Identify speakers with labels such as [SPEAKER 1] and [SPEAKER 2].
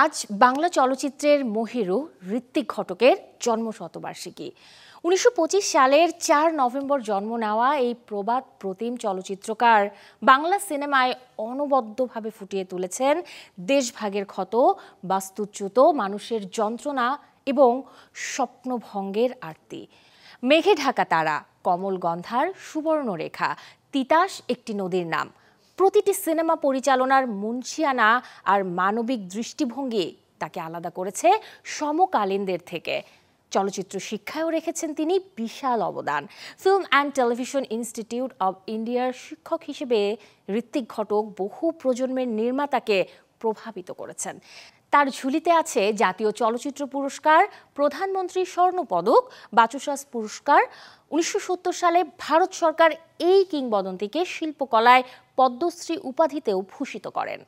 [SPEAKER 1] আজ বাংলা চলচ্চিত্রের মহিরু ঋত্বিক ঘটকের জন্মশতবার্ষিকী। ১৯২৫ সালের ৪ নভেম্বর জন্ম নেওয়া এই প্রবাদ প্রতিম চলচ্চিত্রকার বাংলা সিনেমায় অনবদ্যভাবে ফুটিয়ে তুলেছেন দেশভাগের ক্ষত, বাস্তুচ্যুত মানুষের যন্ত্রণা এবং স্বপ্নভঙ্গের আরতি। মেঘে ঢাকা তারা, কমল গন্ধার সুবর্ণরেখা, তিতাস একটি নদীর নাম, প্রতিটি সিনেমা পরিচালনার মুনশিয়ানা আর মানবিক দৃষ্টিভঙ্গি তাকে আলাদা করেছে সমকালীনদের থেকে। চলচ্চিত্র শিক্ষায়ও রেখেছেন তিনি বিশাল অবদান। Film and television institute of ইন্ডিয়ার শিক্ষক হিসেবে ঋত্বিক ঘটক বহু প্রজন্মের নির্মাতাকে প্রভাবিত করেছেন। তার ঝুলিতে আছে জাতীয় চলচ্চিত্র পুরস্কার, প্রধানমন্ত্রী স্বর্ণপদক, বাচসাস পুরস্কার। ১৯৭০ সালে ভারত সরকার এই কিংবদন্তিকে শিল্পকলায় পদ্মশ্রী উপাধিতেও ভূষিত করেন।